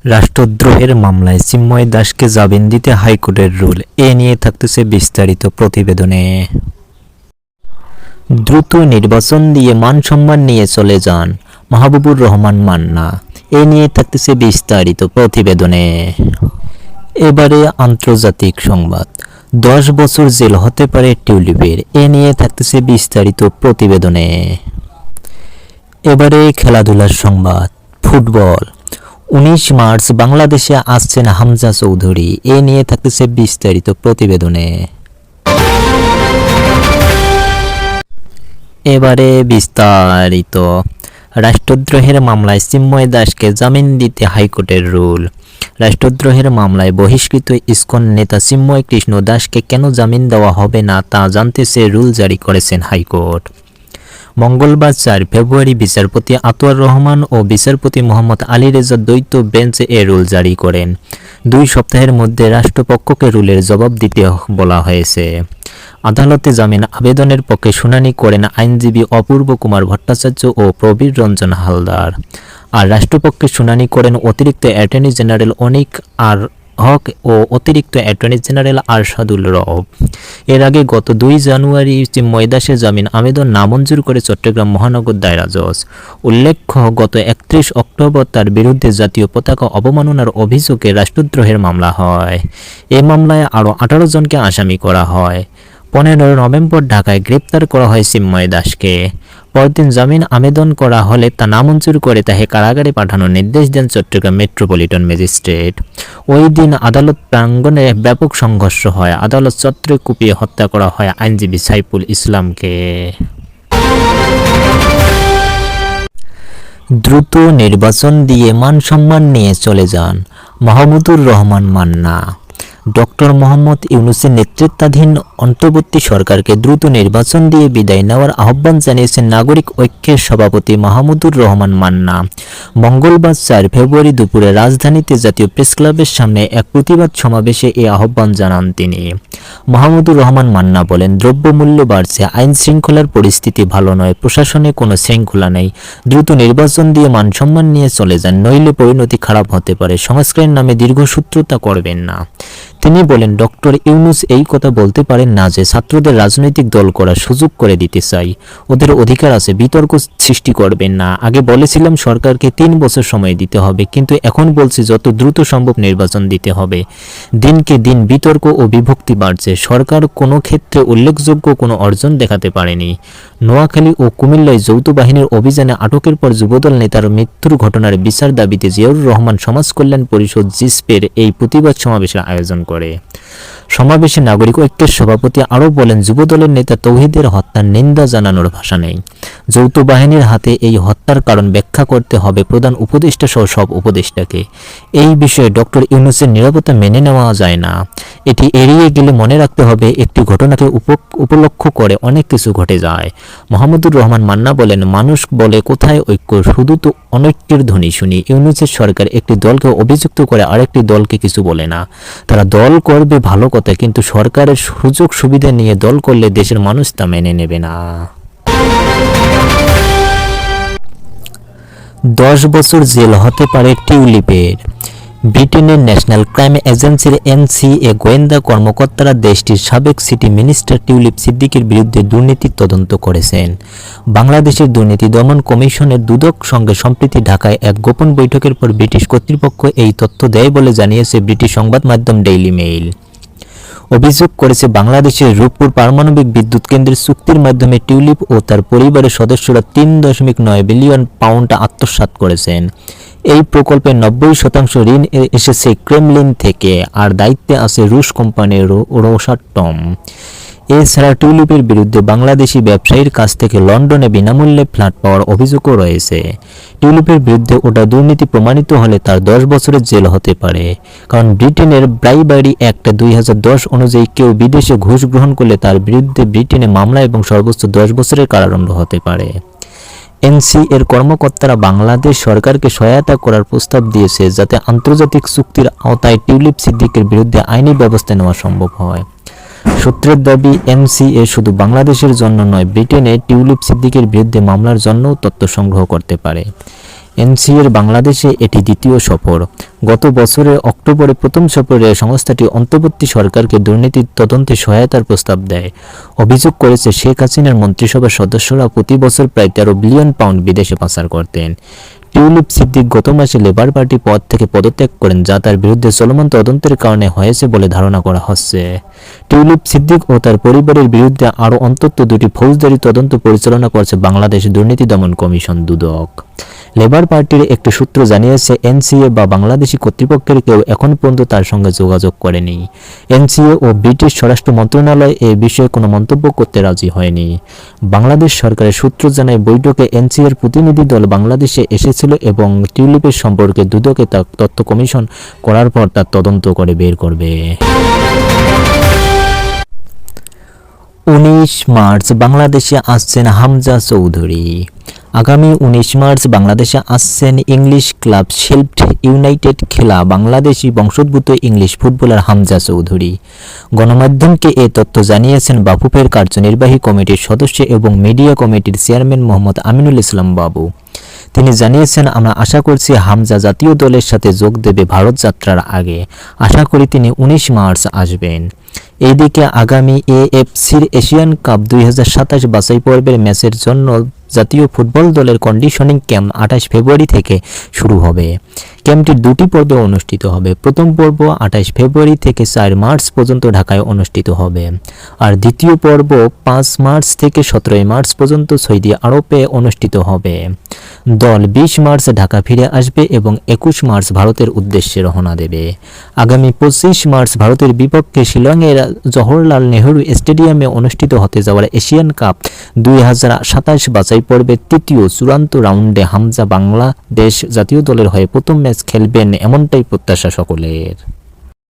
রাষ্ট্রদ্রোহের মামলায় চিন্ময় দাসকে জামিন দিতে হাইকোর্টের রুল, এ নিয়ে থাকতেছে বিস্তারিত প্রতিবেদনে। দ্রুত নির্বাচন দিয়ে মান সম্মান নিয়ে চলে যান মাহবুবুর রহমান মান্না, এ নিয়ে থাকতেছে বিস্তারিত প্রতিবেদনে। এবারে আন্তর্জাতিক সংবাদ, 10 বছর জেল হতে পারে টিউলিপের, এ নিয়ে থাকতেছে বিস্তারিত প্রতিবেদনে। এবারে খেলাধুলার সংবাদ, ফুটবল, 19 মার্চ বাংলাদেশে আসছেন হামজা চৌধুরী, এ নিয়ে থাকতেছে বিস্তারিত প্রতিবেদনে। এবারে বিস্তারিত, রাষ্ট্রদ্রোহের মামলায় চিন্ময় দাসকে জামিন দিতে হাইকোর্টের রুল। রাষ্ট্রদ্রোহের মামলায় বহিষ্কৃত ইসকন নেতা চিন্ময় কৃষ্ণ দাসকে কেন জামিন দেওয়া হবে না তা জানতে চেয়ে রুল জারি করেছেন হাইকোর্ট। মঙ্গলবার 4 ফেব্রুয়ারি বিচারপতি আতোয়ার রহমান ও বিচারপতি মোহাম্মদ আলী রেজার দ্বৈত বেঞ্চ এ রুল জারি করেন। 2 সপ্তাহের মধ্যে রাষ্ট্রপক্ষকে রুলের জবাব দিতে বলা হয়েছে। আদালতে জামিন আবেদনের পক্ষে শুনানি করেন আইনজীবী অপূর্ব কুমার ভট্টাচার্য ও প্রবীর রঞ্জন হালদার, আর রাষ্ট্রপক্ষে শুনানি করেন অতিরিক্ত অ্যাটর্নি জেনারেল অনিক আর হক ও অতিরিক্ত অ্যাটর্নি জেনারেল আরশাদুল রব। এর আগে গত 2 জানুয়ারি চিন্ময় দাসের জামিন আবেদন নামঞ্জুর করে চট্টগ্রাম মহানগর দায়রা জজ। উল্লেখ্য, গত 31 অক্টোবর তার বিরুদ্ধে জাতীয় পতাকা অবমাননার অভিযোগে রাষ্ট্রদ্রোহের মামলা হয়। এ মামলায় আরও 18 জনকে আসামি করা হয়। 15 নভেম্বর ঢাকায় গ্রেপ্তার করা হয় চিন্ময় দাসকে। পরদিন জামিন আবেদন করা হলে তা নামঞ্জুর করে তাকে কারাগারে পাঠানোর নির্দেশ দেন চট্টগ্রাম মেট্রোপলিটন ম্যাজিস্ট্রেট। ওই দিন আদালত প্রাঙ্গণে ব্যাপক সংঘর্ষ হয়। আদালত চত্বরে কুপিয়ে হত্যা করা হয় আইনজীবী সাইফুল ইসলামকে। দ্রুত নির্বাচন দিয়ে মান সম্মান নিয়ে চলে যান মাহমুদুর রহমান মান্না। ডক্টর মোহাম্মদ ইউনূসের নেতৃত্বাধীন অন্তর্বর্তী সরকারকে দ্রুত নির্বাচন দিয়ে বিদায় নেওয়ার আহ্বান জানিয়েছেন নাগরিক ঐক্যের সভাপতি মাহমুদুর রহমান মান্না। মঙ্গলবার 4 ফেব্রুয়ারি দুপুরে রাজধানীতে জাতীয় প্রেসক্লাবের সামনে এক প্রতিবাদ সমাবেশে এই আহ্বান জানান তিনি। মাহমুদুর রহমান মান্না বলেন, দ্রব্যমূল্য বাড়ছে, আইন শৃঙ্খলার পরিস্থিতি ভালো নয়, প্রশাসনে কোনো শৃঙ্খলা নেই। দ্রুত নির্বাচন দিয়ে মান সম্মান নিয়ে চলে যান, নইলে পরিণতি খারাপ হতে পারে। সংস্কারের নামে দীর্ঘসূত্রতা করবেন না। তিনি বলেন, ডক্টর ইউনূস এই কথা বলতে পারেন না যে ছাত্রদের রাজনৈতিক দল করার সুযোগ করে দিতে চাই। ওদের অধিকার আছে, বিতর্ক সৃষ্টি করবেন না। আগে বলেছিলাম সরকারকে 3 বছর সময় দিতে হবে, কিন্তু এখন বলছি যত দ্রুত সম্ভব নির্বাচন দিতে হবে। দিনকে দিন বিতর্ক ও বিভক্তি বাড়ছে। সরকার কোনো ক্ষেত্রে উল্লেখযোগ্য কোনো অর্জন দেখাতে পারেনি। নোয়াখালী ও কুমিল্লায় যৌথ বাহিনীর অভিযানে আটকের পর যুবদল নেতার মৃত্যুর ঘটনার বিচার দাবিতে জিয়াউর রহমান সমাজ কল্যাণ পরিষদ জিসপের এই প্রতিবাদ সমাবেশের আয়োজন করে। সমাবেশে নাগরিক ঐক্যের সভাপতি আরও বলেন, যুবদলের নেতা তৌহিদের হত্যার নিন্দা জানানোর ভাষা নেই। যৌথ বাহিনীর হাতে এই হত্যার কারণ ব্যাখ্যা করতে হবে প্রধান উপদেষ্টা সহ সব উপদেষ্টাকে। এই বিষয়ে ডক্টর ইউনূসের নীরবতা মেনে নেওয়া যায় না। এটি এড়িয়ে গেলে মনে রাখতে হবে একটি ঘটনাকে উপলক্ষ করে অনেক কিছু ঘটে যায়। মাহমুদুর রহমান মান্না বলেন, মানুষ বলে কোথায় ঐক্য, শুধু তো অনৈক্যের ধ্বনি শুনি। ইউনূসের সরকার একটি দলকে অভিযুক্ত করে আরেকটি দলকে কিছু বলে না। তারা দল করবে ভালো কথা, কিন্তু সরকারের সুযোগ সুবিধা নিয়ে দল করলে দেশের মানুষ তা মেনে নেবে না। 10 বছর জেল হতে পারে টিউলিপের। ব্রিটেনের ন্যাশনাল ক্রাইম এজেন্সির NCA গোয়েন্দা কর্মকর্তারা দেশটির সাবেক সিটি মিনিস্টার টিউলিপ সিদ্দিকের বিরুদ্ধে দুর্নীতির তদন্ত করেছেন। বাংলাদেশের দুর্নীতি দমন কমিশনের দুদক সঙ্গে সম্প্রতি ঢাকায় এক গোপন বৈঠকের পর ব্রিটিশ কর্তৃপক্ষ এই তথ্য দেয় বলে জানিয়েছে ব্রিটিশ সংবাদ মাধ্যম ডেইলি মেইল। অভিযোগ করেছে, বাংলাদেশের রূপপুর পারমাণবিক বিদ্যুৎ কেন্দ্রের চুক্তির মাধ্যমে টিউলিপ ও তার পরিবারের সদস্যরা 3.9 বিলিয়ন পাউন্ড আত্মসাৎ করেছেন। এই প্রকল্পের 90% ঋণ এসেছে ক্রেমলিন থেকে, আর দায়িত্বে আছে রুশ কোম্পানি রোসাটম। এছাড়া টিউলিপের বিরুদ্ধে বাংলাদেশি ব্যবসায়ীর কাছ থেকে লন্ডনে বিনামূল্যে ফ্ল্যাট পাওয়ার অভিযোগও রয়েছে। টিউলিপের বিরুদ্ধে ওটা দুর্নীতি প্রমাণিত হলে তার 10 বছরের জেল হতে পারে, কারণ ব্রিটেনের ব্রাইবারি অ্যাক্ট 2010 অনুযায়ী কেউ বিদেশে ঘুষ গ্রহণ করলে তার বিরুদ্ধে ব্রিটেনে মামলা এবং সর্বোচ্চ 10 বছরের কারাদণ্ড হতে পারে। NCA-র কর্মকর্তারা বাংলাদেশ সরকারকে সহায়তা করার প্রস্তাব দিয়েছে, যাতে আন্তর্জাতিক চুক্তির আওতায় টিউলিপ সিদ্দিকের বিরুদ্ধে আইনি ব্যবস্থা নেওয়া সম্ভব হয়। সূত্রের দাবি, NCA শুধু বাংলাদেশের জন্য নয়, ব্রিটেনে টিউলিপ সিদ্দিকের বিরুদ্ধে মামলার জন্যও তথ্য সংগ্রহ করতে পারে। এনসিএর বাংলাদেশে এটি দ্বিতীয় সফর। গত বছরের অক্টোবরে প্রথম সফরে সংস্থাটি অন্তর্বর্তী সরকারকে দুর্নীতির তদন্তে সহায়তার প্রস্তাব দেয়। অভিযোগ করেছে শেখ হাসিনার মন্ত্রিসভার সদস্যরা প্রতি বছর প্রায় 13 বিলিয়ন পাউন্ড বিদেশে পাচার করতেন। টিউলিপ সিদ্দিক গত মাসে লেবার পার্টি পদ থেকে পদত্যাগ করেন, যা তার বিরুদ্ধে চলমান তদন্তের কারণে হয়েছে বলে ধারণা করা হচ্ছে। টিউলিপ সিদ্দিক ও তার পরিবারের বিরুদ্ধে আরও অন্তত 2টি ফৌজদারি তদন্ত পরিচালনা করছে বাংলাদেশ দুর্নীতি দমন কমিশন দুদক। লেবার পার্টির একটি সূত্র জানিয়েছে, এনসিএ বা বাংলাদেশি কর্তৃপক্ষের কেউ এখন পর্যন্ত তার সঙ্গে যোগাযোগ করেনি। এনসিএ ও ব্রিটিশ স্বরাষ্ট্র মন্ত্রণালয় এ বিষয়ে কোনো মন্তব্য করতে রাজি হয়নি। বাংলাদেশ সরকারের সূত্র জানায়, বৈঠকে এনসিএর প্রতিনিধি দল বাংলাদেশে এসেছিল এবং টিউলিপের সম্পর্কে দুদকে তা তথ্য কমিশন করার পর তার তদন্ত করে বের করবে। 19 মার্চ বাংলাদেশে আসছেন হামজা চৌধুরী। আগামী 19 মার্চ বাংলাদেশে আসছেন ইংলিশ ক্লাব শেফিল্ড ইউনাইটেড খেলা বাংলাদেশি বংশোদ্ভূত ইংলিশ ফুটবলার হামজা চৌধুরী। গণমাধ্যমকে এ তথ্য জানিয়েছেন বাফুফের কার্যনির্বাহী কমিটির সদস্য এবং মিডিয়া কমিটির চেয়ারম্যান মোহাম্মদ আমিনুল ইসলাম বাবু। তিনি জানিয়েছেন, আমরা আশা করছি হামজা জাতীয় দলের সাথে যোগ দেবে ভারত যাত্রার আগে। আশা করি তিনি 19 মার্চ আসবেন। এইদিকে আগামী এএফসির এশিয়ান কাপ 2027 বাছাই পর্বের ম্যাচের জন্য জাতীয় ফুটবল দলের কন্ডিশনিং ক্যাম্প 28 ফেব্রুয়ারি থেকে শুরু হবে। ক্যাম্পটি 2টি পর্বে অনুষ্ঠিত হবে। প্রথম পর্ব 28 ফেব্রুয়ারি থেকে 4 মার্চ পর্যন্ত ঢাকায় অনুষ্ঠিত হবে, আর দ্বিতীয় পর্ব 5 মার্চ থেকে 17 মার্চ পর্যন্ত সৌদি আরবে অনুষ্ঠিত হবে। দল 20 মার্চ ঢাকা ফিরে আসবে এবং 21 মার্চ ভারতের উদ্দেশ্যে রওনা দেবে। আগামী 25 মার্চ ভারতের বিপক্ষে শিলংয়ের জওহরলাল নেহরু স্টেডিয়ামে অনুষ্ঠিত হতে যাওয়া এশিয়ান কাপ 2027 বাছাই পর্বের তৃতীয় চূড়ান্ত রাউন্ডে হামজা বাংলাদেশ জাতীয় দলের হয়ে প্রথম ম্যাচ খেলবেন, এমনটাই প্রত্যাশা সকলের।